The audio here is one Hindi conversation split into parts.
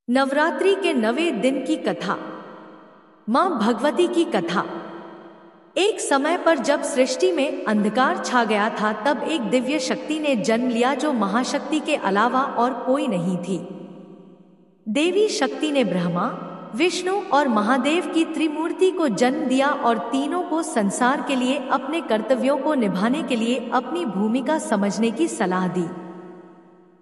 नवरात्रि के 9वें दिन की कथा। मां भगवती की कथा। एक समय पर जब सृष्टि में अंधकार छा गया था, तब एक दिव्य शक्ति ने जन्म लिया जो महाशक्ति के अलावा और कोई नहीं थी। देवी शक्ति ने ब्रह्मा, विष्णु और महादेव की त्रिमूर्ति को जन्म दिया और तीनों को संसार के लिए अपने कर्तव्यों को निभाने के लिए अपनी भूमिका समझने की सलाह दी।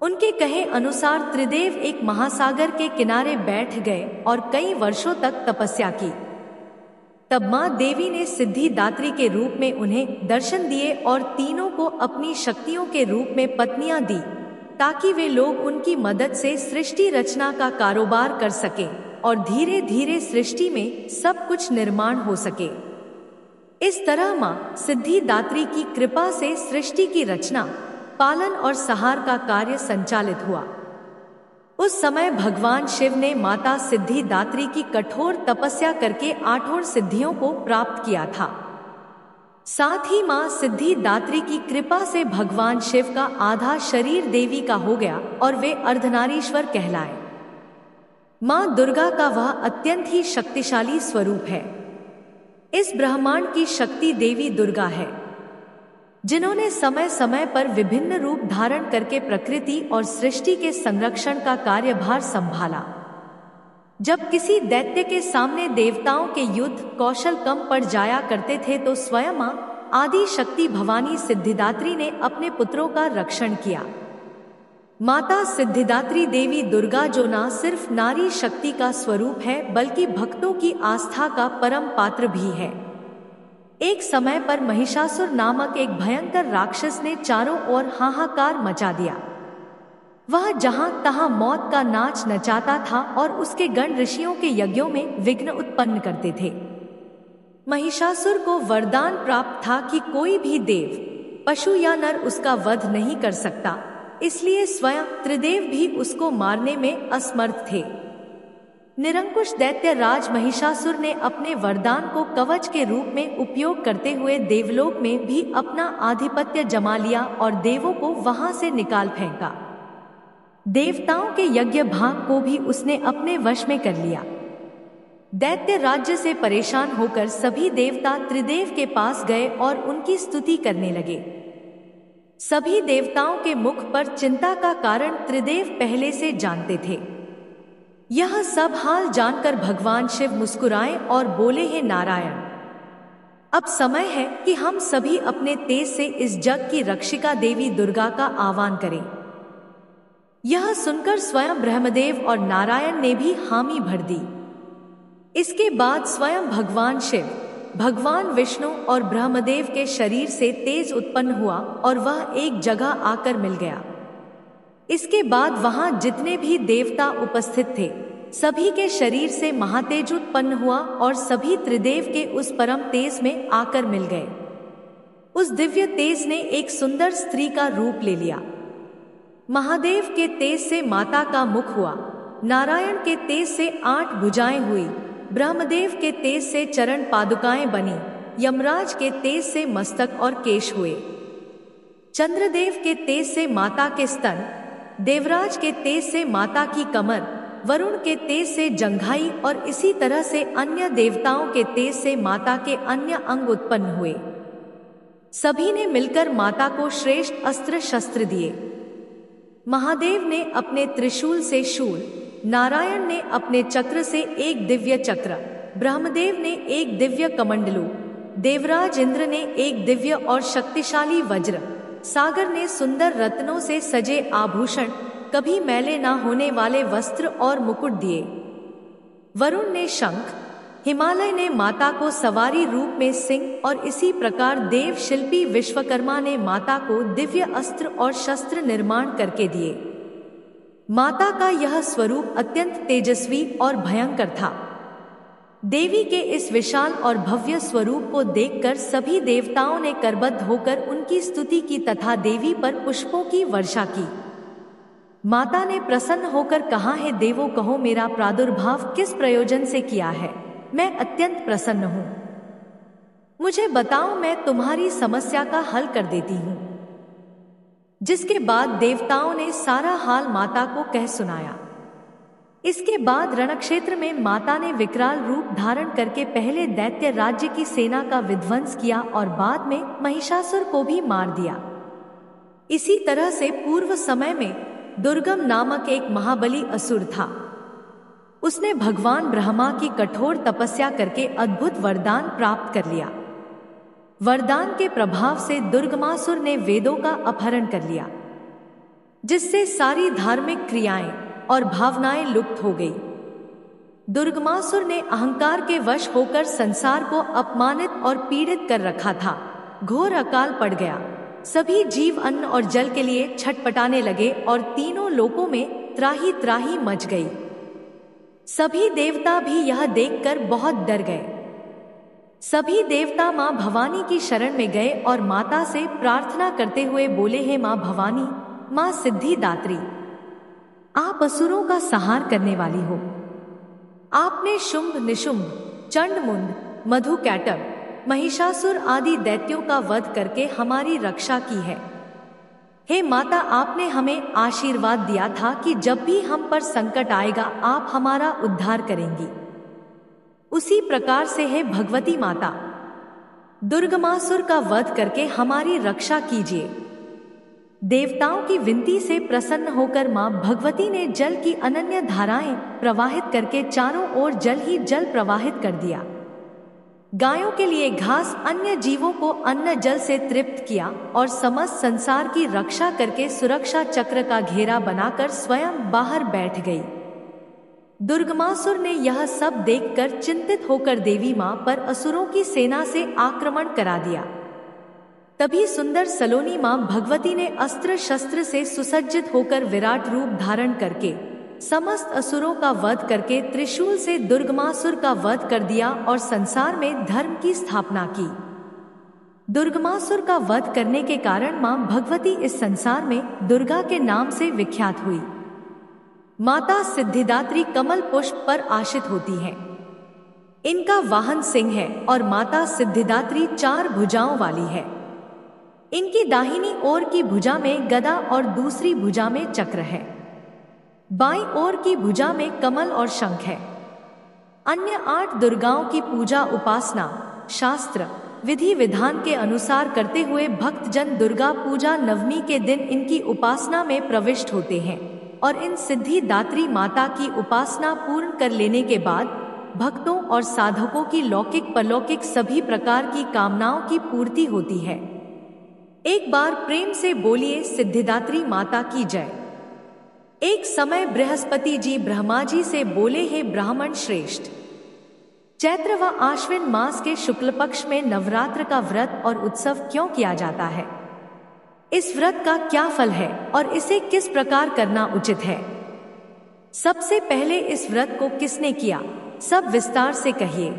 उनके कहे अनुसार त्रिदेव एक महासागर के किनारे बैठ गए और कई वर्षों तक तपस्या की। तब मां देवी ने सिद्धिदात्री के रूप में उन्हें दर्शन दिए और तीनों को अपनी शक्तियों के रूप में पत्नियां दी, ताकि वे लोग उनकी मदद से सृष्टि रचना का कारोबार कर सके और धीरे धीरे सृष्टि में सब कुछ निर्माण हो सके। इस तरह मां सिद्धिदात्री की कृपा से सृष्टि की रचना, पालन और सहार का कार्य संचालित हुआ। उस समय भगवान शिव ने माता सिद्धिदात्री की कठोर तपस्या करके 8 सिद्धियों को प्राप्त किया था। साथ ही मां सिद्धिदात्री की कृपा से भगवान शिव का आधा शरीर देवी का हो गया और वे अर्धनारीश्वर कहलाए। मां दुर्गा का वह अत्यंत ही शक्तिशाली स्वरूप है। इस ब्रह्मांड की शक्ति देवी दुर्गा है, जिन्होंने समय समय पर विभिन्न रूप धारण करके प्रकृति और सृष्टि के संरक्षण का कार्यभार संभाला। जब किसी दैत्य के सामने देवताओं के युद्ध कौशल कम पड़ जाया करते थे, तो स्वयं मां आदि शक्ति भवानी सिद्धिदात्री ने अपने पुत्रों का रक्षण किया। माता सिद्धिदात्री देवी दुर्गा जो न सिर्फ नारी शक्ति का स्वरूप है, बल्कि भक्तों की आस्था का परम पात्र भी है। एक समय पर महिषासुर नामक एक भयंकर राक्षस ने चारों ओर हाहाकार मचा दिया। वह जहां तहां मौत का नाच नचाता था और उसके गण ऋषियों के यज्ञों में विघ्न उत्पन्न करते थे। महिषासुर को वरदान प्राप्त था कि कोई भी देव, पशु या नर उसका वध नहीं कर सकता, इसलिए स्वयं त्रिदेव भी उसको मारने में असमर्थ थे। निरंकुश दैत्य राज महिषासुर ने अपने वरदान को कवच के रूप में उपयोग करते हुए देवलोक में भी अपना आधिपत्य जमा लिया और देवों को वहां से निकाल फेंका। देवताओं के यज्ञ भाग को भी उसने अपने वश में कर लिया। दैत्य राज्य से परेशान होकर सभी देवता त्रिदेव के पास गए और उनकी स्तुति करने लगे। सभी देवताओं के मुख पर चिंता का कारण त्रिदेव पहले से जानते थे। यह सब हाल जानकर भगवान शिव मुस्कुराए और बोले, हे नारायण, अब समय है कि हम सभी अपने तेज से इस जग की रक्षिका देवी दुर्गा का आह्वान करें। यह सुनकर स्वयं ब्रह्मदेव और नारायण ने भी हामी भर दी। इसके बाद स्वयं भगवान शिव, भगवान विष्णु और ब्रह्मदेव के शरीर से तेज उत्पन्न हुआ और वह एक जगह आकर मिल गया। इसके बाद वहां जितने भी देवता उपस्थित थे, सभी के शरीर से महातेज उत्पन्न हुआ और सभी त्रिदेव के उस परम तेज में आकर मिल गए। उस दिव्य तेज ने एक सुंदर स्त्री का रूप ले लिया। महादेव के तेज से माता का मुख हुआ, नारायण के तेज से 8 भुजाएं हुई, ब्रह्मदेव के तेज से चरण पादुकाएं बनी, यमराज के तेज से मस्तक और केश हुए, चंद्रदेव के तेज से माता के स्तन, देवराज के तेज से माता की कमर, वरुण के तेज से जंघाई और इसी तरह से अन्य देवताओं के तेज से माता के अन्य अंग उत्पन्न हुए। सभी ने मिलकर माता को श्रेष्ठ अस्त्र शस्त्र दिए। महादेव ने अपने त्रिशूल से शूल, नारायण ने अपने चक्र से एक दिव्य चक्र, ब्रह्मदेव ने एक दिव्य कमंडलू, देवराज इंद्र ने एक दिव्य और शक्तिशाली वज्र, सागर ने सुंदर रत्नों से सजे आभूषण, कभी मैले ना होने वाले वस्त्र और मुकुट दिए। वरुण ने शंख, हिमालय ने माता को सवारी रूप में सिंह और इसी प्रकार देव शिल्पी विश्वकर्मा ने माता को दिव्य अस्त्र और शस्त्र निर्माण करके दिए। माता का यह स्वरूप अत्यंत तेजस्वी और भयंकर था। देवी के इस विशाल और भव्य स्वरूप को देखकर सभी देवताओं ने करबद्ध होकर उनकी स्तुति की तथा देवी पर पुष्पों की वर्षा की। माता ने प्रसन्न होकर कहा, है देवों, कहो मेरा प्रादुर्भाव किस प्रयोजन से किया है। मैं अत्यंत प्रसन्न हूं। मुझे बताओ, मैं तुम्हारी समस्या का हल कर देती हूं। जिसके बाद देवताओं ने सारा हाल माता को कह सुनाया। इसके बाद रणक्षेत्र में माता ने विकराल रूप धारण करके पहले दैत्य राज्य की सेना का विध्वंस किया और बाद में महिषासुर को भी मार दिया। इसी तरह से पूर्व समय में दुर्गम नामक एक महाबली असुर था। उसने भगवान ब्रह्मा की कठोर तपस्या करके अद्भुत वरदान प्राप्त कर लिया। वरदान के प्रभाव से दुर्गमासुर ने वेदों का अपहरण कर लिया, जिससे सारी धार्मिक क्रियाएं और भावनाएं लुप्त हो गई। दुर्गमासुर ने अहंकार के वश होकर संसार को अपमानित और पीड़ित कर रखा था। घोर अकाल पड़ गया। सभी जीव अन्न और जल के लिए छटपटाने लगे और तीनों लोकों में त्राही त्राही मच गई। सभी देवता भी यह देखकर बहुत डर गए। सभी देवता मां भवानी की शरण में गए और माता से प्रार्थना करते हुए बोले, हे मां भवानी, मां सिद्धिदात्री, आप असुरों का संहार करने वाली हो। आपने शुंभ निशुंभ, चंडमुंड, मधुकैटभ, महिषासुर आदि दैत्यों का वध करके हमारी रक्षा की है। हे माता, आपने हमें आशीर्वाद दिया था कि जब भी हम पर संकट आएगा आप हमारा उद्धार करेंगी। उसी प्रकार से हे भगवती माता, दुर्गमासुर का वध करके हमारी रक्षा कीजिए। देवताओं की विनती से प्रसन्न होकर मां भगवती ने जल की अनन्य धाराएं प्रवाहित करके चारों ओर जल ही जल प्रवाहित कर दिया। गायों के लिए घास, अन्य जीवों को अन्न जल से तृप्त किया और समस्त संसार की रक्षा करके सुरक्षा चक्र का घेरा बनाकर स्वयं बाहर बैठ गई। दुर्गमासुर ने यह सब देखकर चिंतित होकर देवी मां पर असुरों की सेना से आक्रमण करा दिया। तभी सुंदर सलोनी मां भगवती ने अस्त्र शस्त्र से सुसज्जित होकर विराट रूप धारण करके समस्त असुरों का वध करके त्रिशूल से दुर्गमासुर का वध कर दिया और संसार में धर्म की स्थापना की। दुर्गमासुर का वध करने के कारण मां भगवती इस संसार में दुर्गा के नाम से विख्यात हुई। माता सिद्धिदात्री कमल पुष्प पर आशित होती हैं। इनका वाहन सिंह है और माता सिद्धिदात्री 4 भुजाओं वाली है। इनकी दाहिनी ओर की भुजा में गदा और दूसरी भुजा में चक्र है। बाईं ओर की भुजा में कमल और शंख है। अन्य 8 दुर्गाओं की पूजा उपासना शास्त्र विधि विधान के अनुसार करते हुए भक्तजन दुर्गा पूजा नवमी के दिन इनकी उपासना में प्रविष्ट होते हैं और इन सिद्धिदात्री माता की उपासना पूर्ण कर लेने के बाद भक्तों और साधकों की लौकिक परलौकिक सभी प्रकार की कामनाओं की पूर्ति होती है। एक बार प्रेम से बोलिए, सिद्धिदात्री माता की जय। एक समय बृहस्पति जी ब्रह्मा जी से बोले, हे ब्राह्मण श्रेष्ठ, चैत्र व आश्विन मास के शुक्ल पक्ष में नवरात्र का व्रत और उत्सव क्यों किया जाता है? इस व्रत का क्या फल है और इसे किस प्रकार करना उचित है? सबसे पहले इस व्रत को किसने किया, सब विस्तार से कहिए।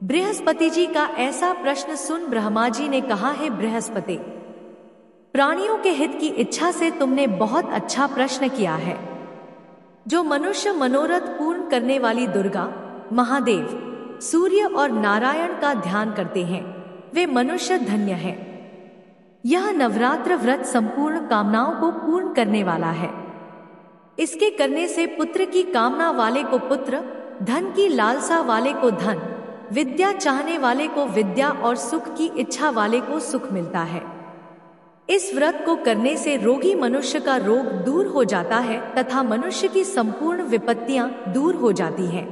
बृहस्पति जी का ऐसा प्रश्न सुन ब्रह्मा जी ने कहा, हे बृहस्पति, प्राणियों के हित की इच्छा से तुमने बहुत अच्छा प्रश्न किया है। जो मनुष्य मनोरथ पूर्ण करने वाली दुर्गा, महादेव, सूर्य और नारायण का ध्यान करते हैं वे मनुष्य धन्य हैं। यह नवरात्र व्रत संपूर्ण कामनाओं को पूर्ण करने वाला है। इसके करने से पुत्र की कामना वाले को पुत्र, धन की लालसा वाले को धन, विद्या चाहने वाले को विद्या और सुख की इच्छा वाले को सुख मिलता है। इस व्रत को करने से रोगी मनुष्य का रोग दूर हो जाता है तथा मनुष्य की संपूर्ण विपत्तियां दूर हो जाती हैं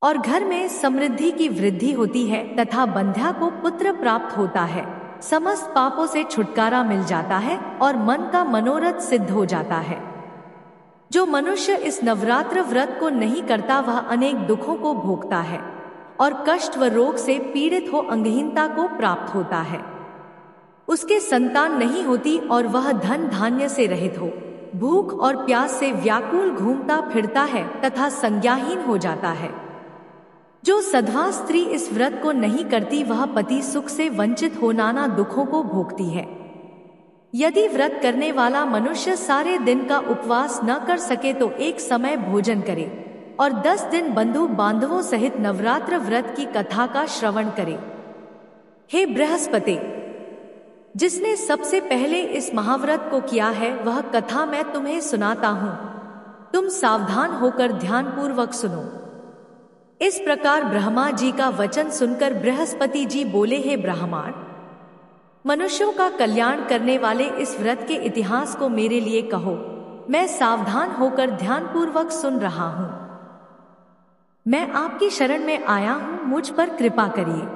और घर में समृद्धि की वृद्धि होती है तथा बंध्या को पुत्र प्राप्त होता है। समस्त पापों से छुटकारा मिल जाता है और मन का मनोरथ सिद्ध हो जाता है। जो मनुष्य इस नवरात्र व्रत को नहीं करता वह अनेक दुखों को भोगता है और कष्ट व रोग से पीड़ित हो अंगहीनता को प्राप्त होता है। उसके संतान नहीं होती और वह धन धान्य से रहित हो, भूख और प्यास से व्याकुल घूमता फिरता है तथा संज्ञाहीन हो जाता है। जो सधवा स्त्री इस व्रत को नहीं करती वह पति सुख से वंचित हो नाना दुखों को भोगती है। यदि व्रत करने वाला मनुष्य सारे दिन का उपवास न कर सके तो एक समय भोजन करे और 10 दिन बंधु बांधवों सहित नवरात्र व्रत की कथा का श्रवण करे। हे बृहस्पति, जिसने सबसे पहले इस महाव्रत को किया है वह कथा मैं तुम्हें सुनाता हूँ। तुम सावधान होकर ध्यानपूर्वक सुनो। इस प्रकार ब्रह्मा जी का वचन सुनकर बृहस्पति जी बोले, हे ब्राह्मण, मनुष्यों का कल्याण करने वाले इस व्रत के इतिहास को मेरे लिए कहो। मैं सावधान होकर ध्यानपूर्वक सुन रहा हूं। मैं आपकी शरण में आया हूं, मुझ पर कृपा करिए।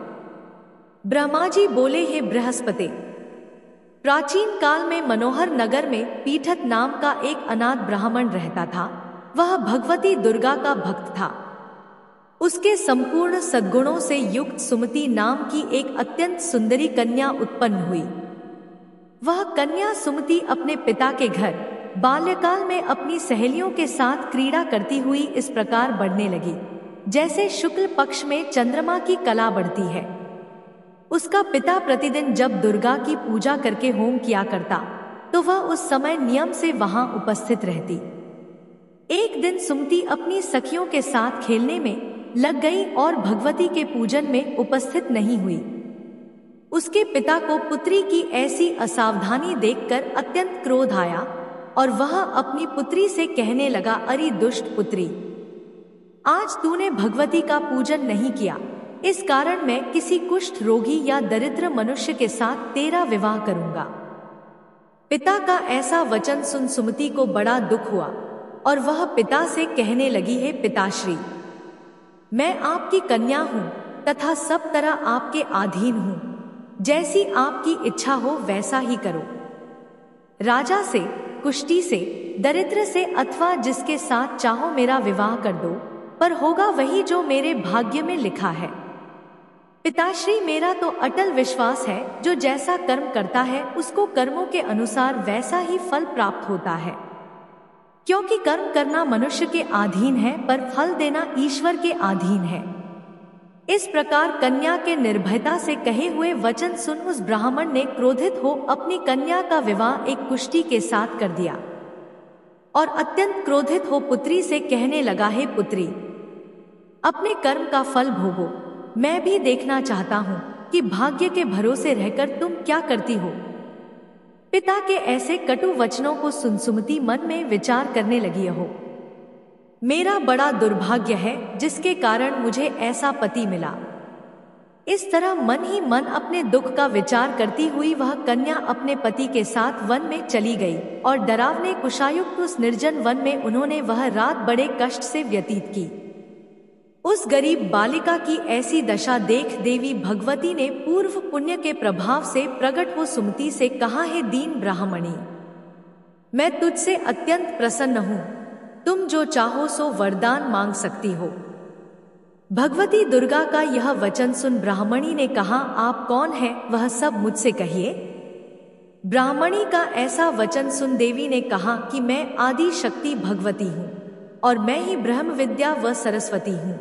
ब्रह्मा जी बोले, हे बृहस्पति, प्राचीन काल में मनोहर नगर में पीठत नाम का एक अनाथ ब्राह्मण रहता था। वह भगवती दुर्गा का भक्त था। उसके संपूर्ण सद्गुणों से युक्त सुमति नाम की एक अत्यंत सुंदरी कन्या उत्पन्न हुई। वह कन्या सुमति अपने पिता के घर बाल्यकाल में अपनी सहेलियों के साथ क्रीड़ा करती हुई इस प्रकार बढ़ने लगी, जैसे शुक्ल पक्ष में चंद्रमा की कला बढ़ती है। उसका पिता प्रतिदिन जब दुर्गा की पूजा करके होम किया करता, तो वह उस समय नियम से वहां उपस्थित रहती। एक दिन सुमति अपनी सखियों के साथ खेलने में लग गई और भगवती के पूजन में उपस्थित नहीं हुई। उसके पिता को पुत्री की ऐसी असावधानी देखकर अत्यंत क्रोध आया और वह अपनी पुत्री से कहने लगा, अरे दुष्ट पुत्री, आज तूने भगवती का पूजन नहीं किया, इस कारण मैं किसी कुष्ठ रोगी या दरिद्र मनुष्य के साथ तेरा विवाह करूंगा। पिता का ऐसा वचन सुन सुमति को बड़ा दुख हुआ और वह पिता से कहने लगी, हे पिताश्री, मैं आपकी कन्या हूं तथा सब तरह आपके अधीन हूं। जैसी आपकी इच्छा हो वैसा ही करो। राजा से, कुष्ठी से, दरिद्र से अथवा जिसके साथ चाहो मेरा विवाह कर दो, पर होगा वही जो मेरे भाग्य में लिखा है। पिताश्री, मेरा तो अटल विश्वास है, जो जैसा कर्म करता है उसको कर्मों के अनुसार वैसा ही फल प्राप्त होता है। क्योंकि कर्म करना मनुष्य के अधीन है, पर फल देना ईश्वर के अधीन है। इस प्रकार कन्या के निर्भयता से कहे हुए वचन सुन उस ब्राह्मण ने क्रोधित हो अपनी कन्या का विवाह एक कुष्ठी के साथ कर दिया और अत्यंत क्रोधित हो पुत्री से कहने लगा, हे पुत्री, अपने कर्म का फल भोगो। मैं भी देखना चाहता हूं कि भाग्य के भरोसे रहकर तुम क्या करती हो। पिता के ऐसे कटु वचनों को सुन सुमति मन में विचार करने लगी, हो मेरा बड़ा दुर्भाग्य है जिसके कारण मुझे ऐसा पति मिला। इस तरह मन ही मन अपने दुख का विचार करती हुई वह कन्या अपने पति के साथ वन में चली गई और डरावने कुशायुक्त उस निर्जन वन में उन्होंने वह रात बड़े कष्ट से व्यतीत की। उस गरीब बालिका की ऐसी दशा देख देवी भगवती ने पूर्व पुण्य के प्रभाव से प्रकट हो सुमति से कहा, है दीन ब्राह्मणी, मैं तुझसे अत्यंत प्रसन्न हूँ। तुम जो चाहो सो वरदान मांग सकती हो। भगवती दुर्गा का यह वचन सुन ब्राह्मणी ने कहा, आप कौन है वह सब मुझसे कहिए। ब्राह्मणी का ऐसा वचन सुन देवी ने कहा कि मैं आदि शक्ति भगवती हूँ और मैं ही ब्रह्म विद्या व सरस्वती हूँ।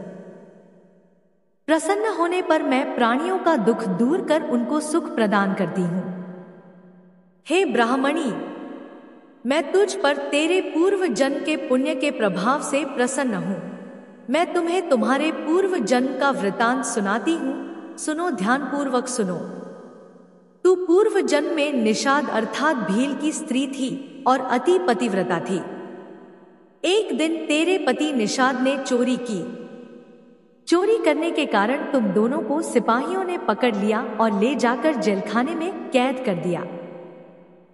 प्रसन्न होने पर मैं प्राणियों का दुख दूर कर उनको सुख प्रदान करती हूँ। हे ब्राह्मणी, मैं तुझ पर तेरे पूर्व जन्म के पुण्य के प्रभाव से प्रसन्न हूँ। मैं तुम्हें तुम्हारे पूर्व जन्म का वृतांत सुनाती हूँ। सुनो, ध्यानपूर्वक सुनो। तू पूर्व जन्म में निषाद अर्थात भील की स्त्री थी और अति पतिव्रता थी। एक दिन तेरे पति निषाद ने चोरी की। चोरी करने के कारण तुम दोनों को सिपाहियों ने पकड़ लिया और ले जाकर जेलखाने में कैद कर दिया।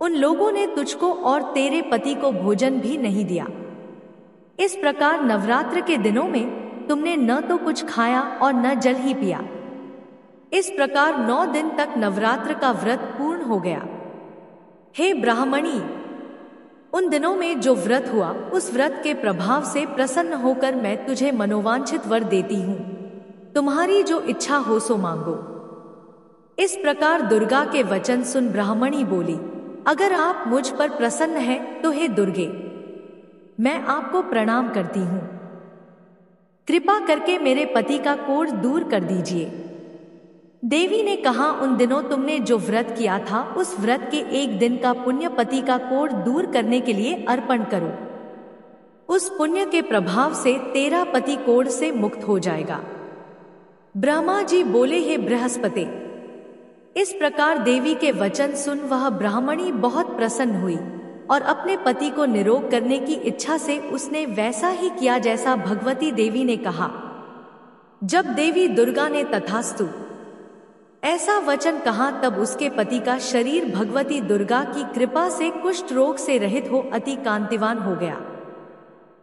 उन लोगों ने तुझको और तेरे पति को भोजन भी नहीं दिया। इस प्रकार नवरात्र के दिनों में तुमने न तो कुछ खाया और न जल ही पिया। इस प्रकार 9 दिन तक नवरात्र का व्रत पूर्ण हो गया। हे ब्राह्मणी, उन दिनों में जो व्रत हुआ उस व्रत के प्रभाव से प्रसन्न होकर मैं तुझे मनोवांछित वर देती हूँ। तुम्हारी जो इच्छा हो सो मांगो। इस प्रकार दुर्गा के वचन सुन ब्राह्मणी बोली, अगर आप मुझ पर प्रसन्न हैं तो हे दुर्गे, मैं आपको प्रणाम करती हूँ। कृपा करके मेरे पति का कोढ़ दूर कर दीजिए। देवी ने कहा, उन दिनों तुमने जो व्रत किया था उस व्रत के एक दिन का पुण्य पति का कोढ़ दूर करने के लिए अर्पण करो। उस पुण्य के प्रभाव से तेरा पति कोढ़ से मुक्त हो जाएगा। ब्रह्मा जी बोले, हे बृहस्पति। इस प्रकार देवी के वचन सुन वह ब्राह्मणी बहुत प्रसन्न हुई और अपने पति को निरोग करने की इच्छा से उसने वैसा ही किया जैसा भगवती देवी ने कहा। जब देवी दुर्गा ने तथास्तु ऐसा वचन कहा तब उसके पति का शरीर भगवती दुर्गा की कृपा से कुष्ठ रोग से रहित हो अति कांतिवान हो गया।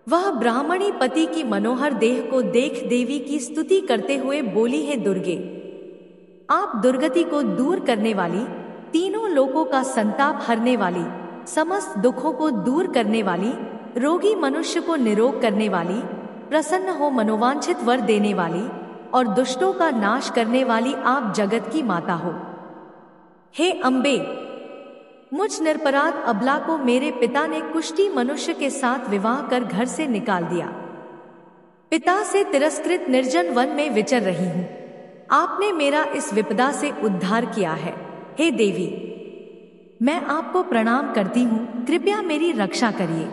वह ब्राह्मणी पति की मनोहर देह को देख देवी की स्तुति करते हुए बोली, हे दुर्गे, आप दुर्गति को दूर करने वाली, तीनों लोकों का संताप हरने वाली, समस्त दुखों को दूर करने वाली, रोगी मनुष्य को निरोग करने वाली, प्रसन्न हो मनोवांछित वर देने वाली और दुष्टों का नाश करने वाली आप जगत की माता हो। हे अम्बे, मुझ निरपराध अबला को मेरे पिता ने कुष्ठी मनुष्य के साथ विवाह कर घर से निकाल दिया। पिता से तिरस्कृत निर्जन वन में विचर रही हूँ। आपने मेरा इस विपदा से उद्धार किया है। हे देवी, मैं आपको प्रणाम करती हूँ, कृपया मेरी रक्षा करिए।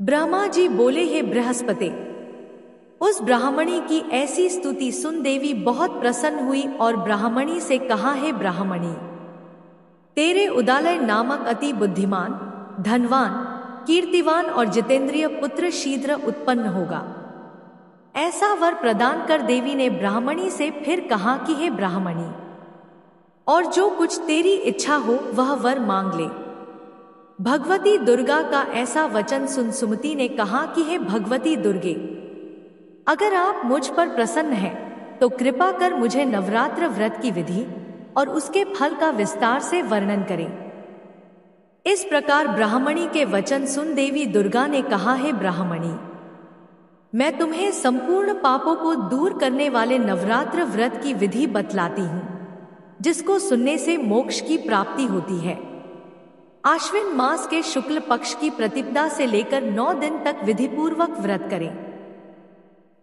ब्रह्मा जी बोले, हे बृहस्पति। उस ब्राह्मणी की ऐसी स्तुति सुन देवी बहुत प्रसन्न हुई और ब्राह्मणी से कहा, हे ब्राह्मणी, तेरे उदालय नामक अति बुद्धिमान, धनवान, कीर्तिवान और जितेंद्रिय पुत्र शीघ्र उत्पन्न होगा। ऐसा वर प्रदान कर देवी ने ब्राह्मणी से फिर कहा कि हे ब्राह्मणी, और जो कुछ तेरी इच्छा हो वह वर मांग ले। भगवती दुर्गा का ऐसा वचन सुन सुमति ने कहा कि हे भगवती दुर्गे, अगर आप मुझ पर प्रसन्न हैं तो कृपा कर मुझे नवरात्र व्रत की विधि और उसके फल का विस्तार से वर्णन करें। इस प्रकार ब्राह्मणी के वचन सुन देवी दुर्गा ने कहा, हे ब्राह्मणी, मैं तुम्हें संपूर्ण पापों को दूर करने वाले नवरात्र व्रत की विधि बतलाती हूँ, जिसको सुनने से मोक्ष की प्राप्ति होती है। आश्विन मास के शुक्ल पक्ष की प्रतिपदा से लेकर 9 दिन तक विधिपूर्वक व्रत करें।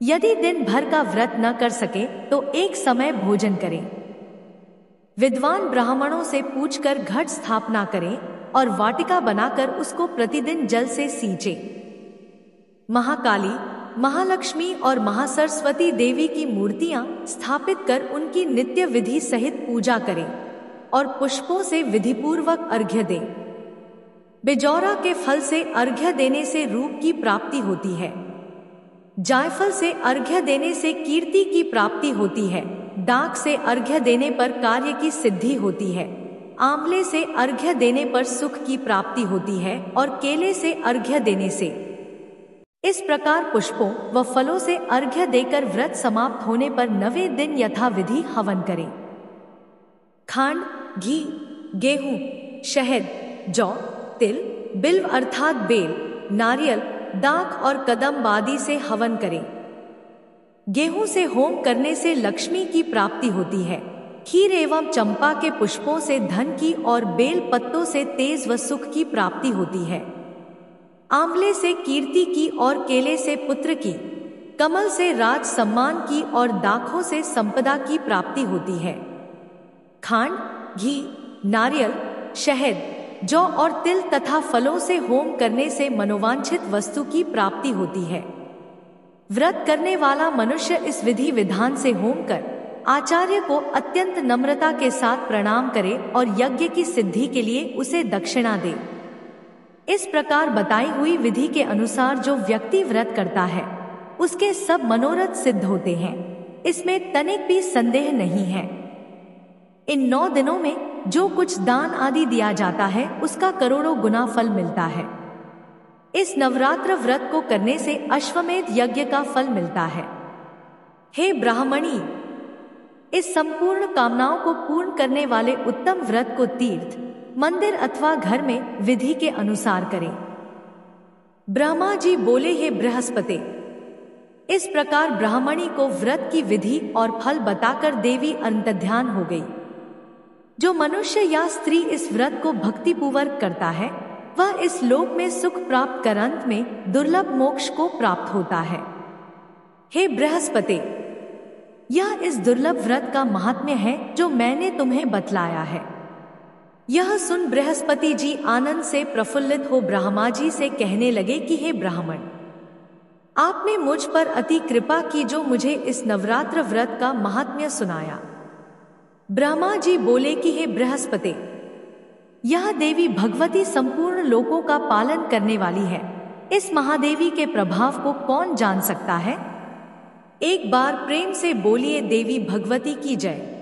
यदि दिन भर का व्रत न कर सके तो एक समय भोजन करें। विद्वान ब्राह्मणों से पूछकर घट स्थापना करें और वाटिका बनाकर उसको प्रतिदिन जल से सींचे। महाकाली, महालक्ष्मी और महासरस्वती देवी की मूर्तियां स्थापित कर उनकी नित्य विधि सहित पूजा करें और पुष्पों से विधिपूर्वक अर्घ्य दें। बिजौरा के फल से अर्घ्य देने से रूप की प्राप्ति होती है। जायफल से अर्घ्य देने से कीर्ति की प्राप्ति होती है। डाक से अर्घ्य देने पर कार्य की सिद्धि होती है। आंवले से अर्घ्य देने पर सुख की प्राप्ति होती है और केले से अर्घ्य देने से। इस प्रकार पुष्पों व फलों से अर्घ्य देकर व्रत समाप्त होने पर 9वें दिन यथाविधि हवन करें। खांड, घी, गेहूं, शहद, जौ, तिल, बिल्व अर्थात बेल, नारियल, दाख और कदम्ब आदि से हवन करें। गेहूं से होम करने से लक्ष्मी की प्राप्ति होती है। खीर एवं चंपा के पुष्पों से धन की और बेल पत्तों से तेज व सुख की प्राप्ति होती है। आंवले से कीर्ति की और केले से पुत्र की, कमल से राज सम्मान की और दाखों से संपदा की प्राप्ति होती है। खांड, घी, नारियल, शहद, जौ और तिल तथा फलों से होम करने से मनोवांछित वस्तु की प्राप्ति होती है। व्रत करने वाला मनुष्य इस विधि विधान से होम कर आचार्य को अत्यंत नम्रता के साथ प्रणाम करे और यज्ञ की सिद्धि के लिए उसे दक्षिणा दे। इस प्रकार बताई हुई विधि के अनुसार जो व्यक्ति व्रत करता है उसके सब मनोरथ सिद्ध होते हैं। इसमें तनिक भी संदेह नहीं है। इन 9 दिनों में जो कुछ दान आदि दिया जाता है उसका करोड़ों गुना फल मिलता है। इस नवरात्र व्रत को करने से अश्वमेध यज्ञ का फल मिलता है। हे ब्राह्मणी, इस संपूर्ण कामनाओं को पूर्ण करने वाले उत्तम व्रत को तीर्थ, मंदिर अथवा घर में विधि के अनुसार करें। ब्रह्मा जी बोले, हे बृहस्पति। इस प्रकार ब्राह्मणी को व्रत की विधि और फल बताकर देवी अंतर्ध्यान हो गई। जो मनुष्य या स्त्री इस व्रत को भक्तिपूर्वक करता है वह इस लोक में सुख प्राप्त कर अंत में दुर्लभ मोक्ष को प्राप्त होता है। हे बृहस्पति, यह इस दुर्लभ व्रत का महात्म्य है जो मैंने तुम्हें बतलाया है। यह सुन बृहस्पति जी आनंद से प्रफुल्लित हो ब्रह्मा जी से कहने लगे कि हे ब्राह्मण, आपने मुझ पर अति कृपा की जो मुझे इस नवरात्र व्रत का महात्म्य सुनाया। ब्रह्मा जी बोले कि हे बृहस्पति, यह देवी भगवती संपूर्ण लोकों का पालन करने वाली है। इस महादेवी के प्रभाव को कौन जान सकता है? एक बार प्रेम से बोलिए देवी भगवती की जय।